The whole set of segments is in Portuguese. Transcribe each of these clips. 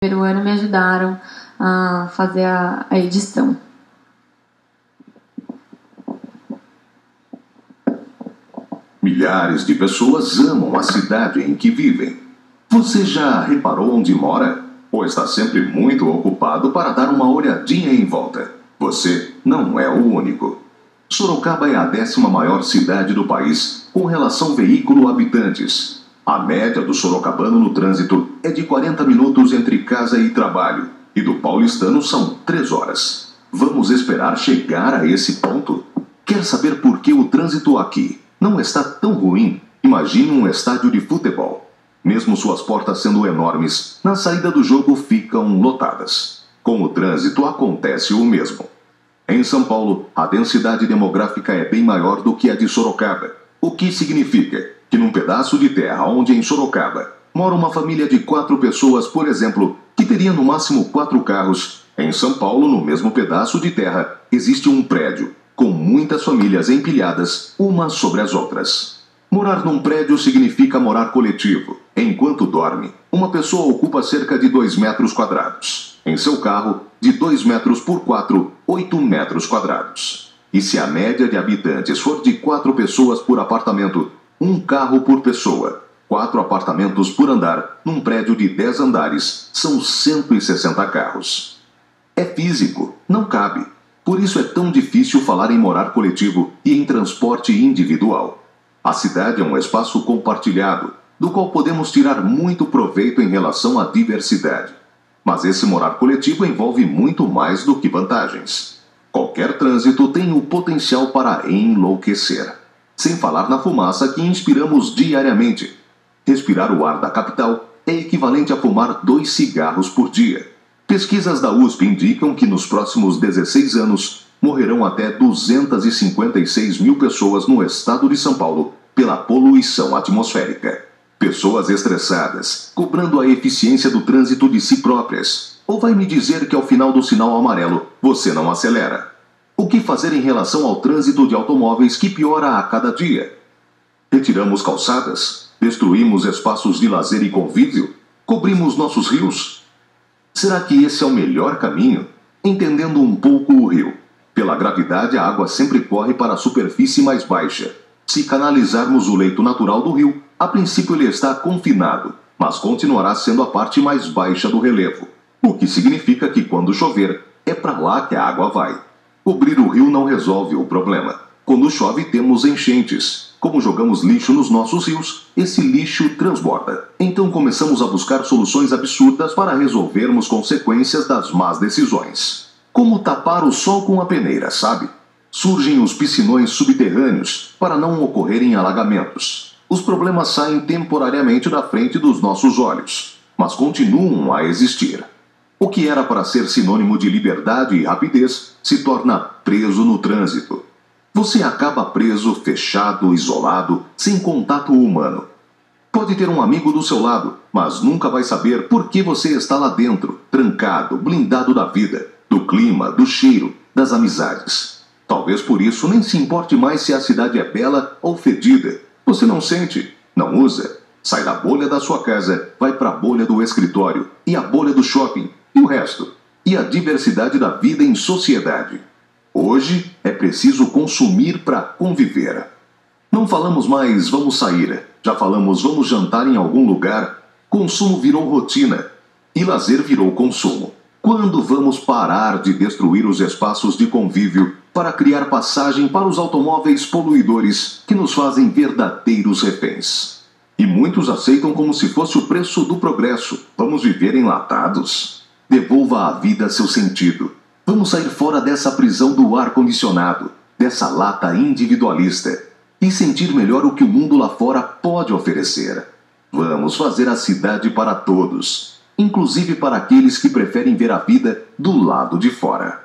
primeiro ano me ajudaram a fazer a edição. Milhares de pessoas amam a cidade em que vivem. Você já reparou onde mora? Ou está sempre muito ocupado para dar uma olhadinha em volta? Você não é o único. Sorocaba é a 10ª maior cidade do país com relação veículo-habitantes. A média do sorocabano no trânsito é de 40 minutos entre casa e trabalho, e do paulistano são 3 horas. Vamos esperar chegar a esse ponto? Quer saber por que o trânsito aqui não está tão ruim? Imagine um estádio de futebol. Mesmo suas portas sendo enormes, na saída do jogo ficam lotadas. Com o trânsito acontece o mesmo. Em São Paulo, a densidade demográfica é bem maior do que a de Sorocaba, o que significa que num pedaço de terra onde em Sorocaba mora uma família de 4 pessoas, por exemplo, que teria no máximo 4 carros, em São Paulo, no mesmo pedaço de terra, existe um prédio com muitas famílias empilhadas umas sobre as outras. Morar num prédio significa morar coletivo. Enquanto dorme, uma pessoa ocupa cerca de 2 metros quadrados. Em seu carro, de 2 metros por 4, 8 metros quadrados. E se a média de habitantes for de 4 pessoas por apartamento, 1 carro por pessoa, 4 apartamentos por andar, num prédio de 10 andares, são 160 carros. É físico, não cabe. Por isso é tão difícil falar em morar coletivo e em transporte individual. A cidade é um espaço compartilhado, do qual podemos tirar muito proveito em relação à diversidade. Mas esse morar coletivo envolve muito mais do que vantagens. Qualquer trânsito tem o potencial para enlouquecer. Sem falar na fumaça que inspiramos diariamente. Respirar o ar da capital é equivalente a fumar 2 cigarros por dia. Pesquisas da USP indicam que nos próximos 16 anos morrerão até 256 mil pessoas no estado de São Paulo pela poluição atmosférica. Pessoas estressadas, cobrando a eficiência do trânsito de si próprias. Ou vai me dizer que ao final do sinal amarelo você não acelera? O que fazer em relação ao trânsito de automóveis que piora a cada dia? Retiramos calçadas? Destruímos espaços de lazer e convívio? Cobrimos nossos rios? Será que esse é o melhor caminho? Entendendo um pouco o rio. Pela gravidade, a água sempre corre para a superfície mais baixa. Se canalizarmos o leito natural do rio, a princípio ele está confinado, mas continuará sendo a parte mais baixa do relevo. O que significa que quando chover, é para lá que a água vai. Cobrir o rio não resolve o problema. Quando chove, temos enchentes. Como jogamos lixo nos nossos rios, esse lixo transborda. Então começamos a buscar soluções absurdas para resolvermos consequências das más decisões. Como tapar o sol com a peneira, sabe? Surgem os piscinões subterrâneos para não ocorrerem alagamentos. Os problemas saem temporariamente da frente dos nossos olhos, mas continuam a existir. O que era para ser sinônimo de liberdade e rapidez se torna preso no trânsito. Você acaba preso, fechado, isolado, sem contato humano. Pode ter um amigo do seu lado, mas nunca vai saber por que você está lá dentro, trancado, blindado da vida, do clima, do cheiro, das amizades. Talvez por isso nem se importe mais se a cidade é bela ou fedida. Você não sente, não usa. Sai da bolha da sua casa, vai para a bolha do escritório, e a bolha do shopping, e o resto. E a diversidade da vida em sociedade. Hoje é preciso consumir para conviver. Não falamos mais vamos sair, já falamos vamos jantar em algum lugar. Consumo virou rotina e lazer virou consumo. Quando vamos parar de destruir os espaços de convívio para criar passagem para os automóveis poluidores que nos fazem verdadeiros reféns? E muitos aceitam como se fosse o preço do progresso. Vamos viver enlatados? Devolva à vida seu sentido. Vamos sair fora dessa prisão do ar-condicionado, dessa lata individualista, e sentir melhor o que o mundo lá fora pode oferecer. Vamos fazer a cidade para todos, inclusive para aqueles que preferem ver a vida do lado de fora.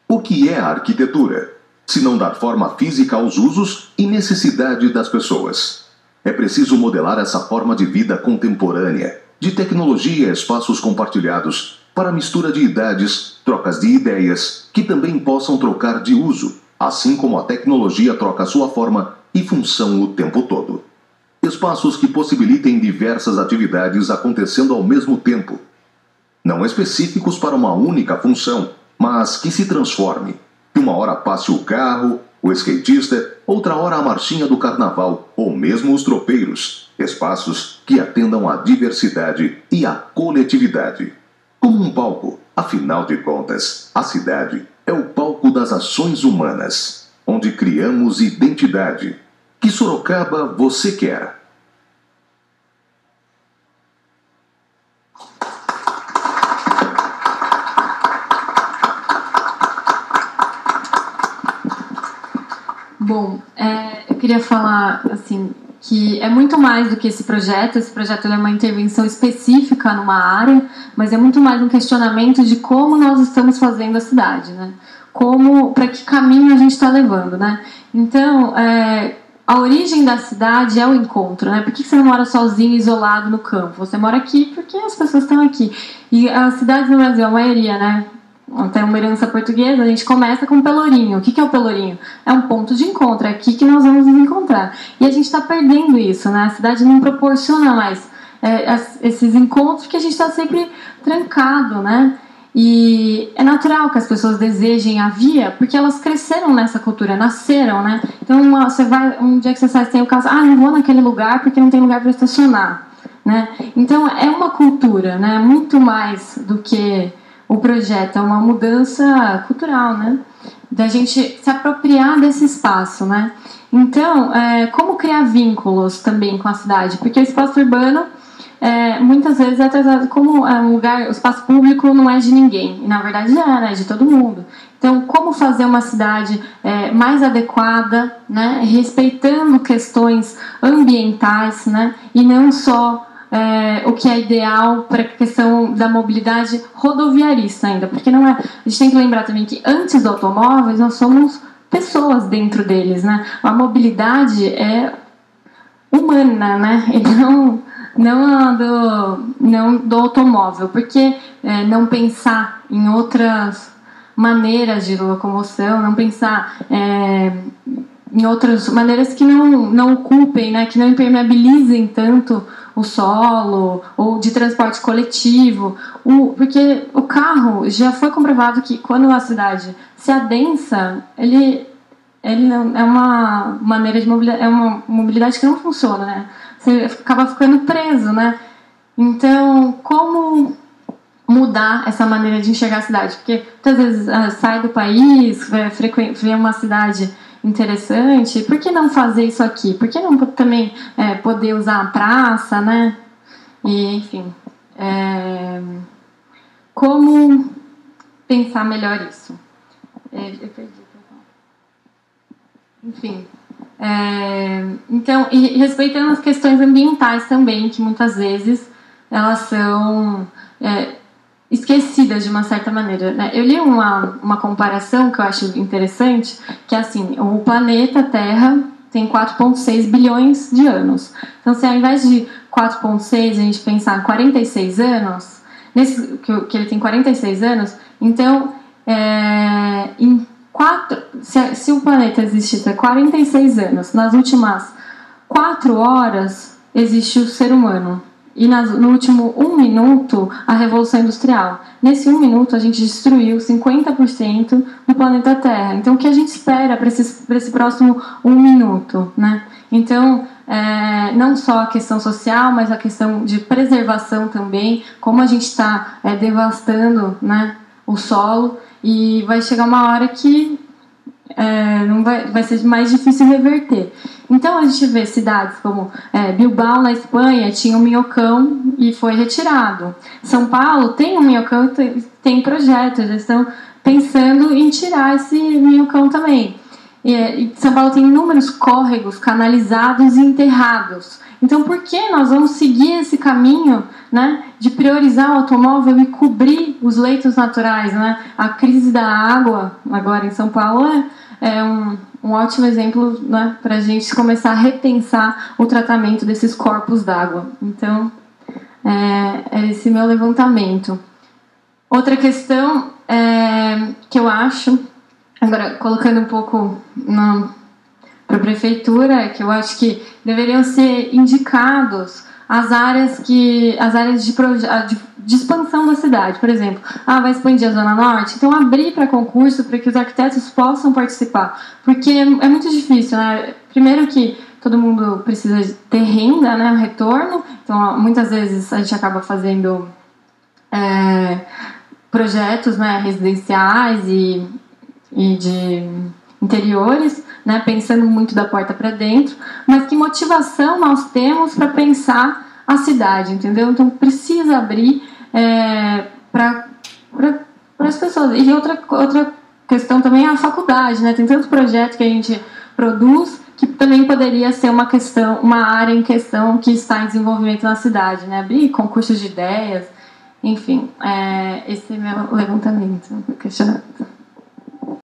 O que é a arquitetura? Se não dar forma física aos usos e necessidade das pessoas. É preciso modelar essa forma de vida contemporânea, de tecnologia e espaços compartilhados, para mistura de idades, trocas de ideias, que também possam trocar de uso, assim como a tecnologia troca sua forma e função o tempo todo. Espaços que possibilitem diversas atividades acontecendo ao mesmo tempo. não específicos para uma única função, mas que se transforme. Que uma hora passe o carro, o skatista, outra hora a marchinha do carnaval, ou mesmo os tropeiros. Espaços que atendam à diversidade e à coletividade. Como um palco, afinal de contas, a cidade é o palco das ações humanas, onde criamos identidade. Que Sorocaba você quer? Bom, eu queria falar assim que é muito mais do que esse projeto. Esse projeto é uma intervenção específica numa área, mas é muito mais um questionamento de como nós estamos fazendo a cidade, né? Para que caminho a gente está levando, né? Então, a origem da cidade é o encontro, né? Por que você não mora sozinho, isolado no campo? Você mora aqui porque as pessoas estão aqui. E as cidades no Brasil, a maioria, né? Até uma herança portuguesa, a gente começa com o Pelourinho. O que é o Pelourinho? É um ponto de encontro, é aqui que nós vamos nos encontrar. E a gente está perdendo isso, né? A cidade não proporciona mais esses encontros, que a gente está sempre trancado, né? E é natural que as pessoas desejem a via, porque elas cresceram nessa cultura, nasceram, né? Então, você vai, um dia que você sai, você tem o caso, não vou naquele lugar porque não tem lugar para estacionar, né? Então, é uma cultura, né? Muito mais do que o projeto, é uma mudança cultural, né? Da gente se apropriar desse espaço, né? Então, como criar vínculos também com a cidade? Porque o espaço urbano, muitas vezes é tratado como um lugar, o espaço público não é de ninguém, e na verdade né? É de todo mundo. Então, como fazer uma cidade mais adequada, né? Respeitando questões ambientais, né? E não só o que é ideal para a questão da mobilidade rodoviarista ainda, porque não é. A gente tem que lembrar também que antes dos automóveis nós somos pessoas dentro deles, né? A mobilidade é humana, né? E não do automóvel, porque não pensar em outras maneiras de locomoção, não pensar em outras maneiras que não ocupem, né? Que não impermeabilizem tanto o solo, ou de transporte coletivo, porque o carro, já foi comprovado que quando a cidade se adensa, ele não, é uma maneira de mobilidade, é uma mobilidade que não funciona, né? Você acaba ficando preso, né? Então, como mudar essa maneira de enxergar a cidade? Porque muitas vezes sai do país, vê uma cidade interessante, por que não fazer isso aqui? Por que não também poder usar a praça, né? E, enfim, como pensar melhor isso? Eu perdi. Enfim, então, e respeitando as questões ambientais também, que muitas vezes elas são esquecidas de uma certa maneira, né? Eu li uma comparação que eu acho interessante, que é assim, o planeta Terra tem 4,6 bilhões de anos. Então, se ao invés de 4,6 a gente pensar em 46 anos, que ele tem 46 anos, então, se o planeta existe há 46 anos, nas últimas 4 horas existe o ser humano. E no último 1 minuto, a Revolução Industrial. Nesse 1 minuto, a gente destruiu 50% do planeta Terra. Então, o que a gente espera para esse próximo 1 minuto, né? Então, não só a questão social, mas a questão de preservação também, como a gente está devastando, né, o solo, e vai chegar uma hora que não vai ser mais difícil reverter. Então a gente vê cidades como Bilbao, na Espanha, tinha um minhocão e foi retirado. São Paulo tem um minhocão e tem projetos, eles estão pensando em tirar esse minhocão também. E São Paulo tem inúmeros córregos canalizados e enterrados. Então por que nós vamos seguir esse caminho, né, de priorizar o automóvel e cobrir os leitos naturais, né? A crise da água agora em São Paulo é um ótimo exemplo, né, para a gente começar a repensar o tratamento desses corpos d'água. Então, é esse meu levantamento. Outra questão que eu acho, agora colocando um pouco para a prefeitura, que eu acho que deveriam ser indicados as áreas de expansão da cidade, por exemplo, vai expandir a Zona Norte, então abrir para concurso para que os arquitetos possam participar, porque é muito difícil, né? Primeiro que todo mundo precisa ter renda, né? Retorno, então muitas vezes a gente acaba fazendo projetos, né, residenciais e de interiores, né, pensando muito da porta para dentro, mas que motivação nós temos para pensar a cidade, entendeu? Então precisa abrir para as pessoas. E outra questão também é a faculdade, né? Tem tanto projeto que a gente produz que também poderia ser uma área em questão que está em desenvolvimento na cidade, né? Abrir concursos de ideias, enfim, esse é meu levantamento, questionamento.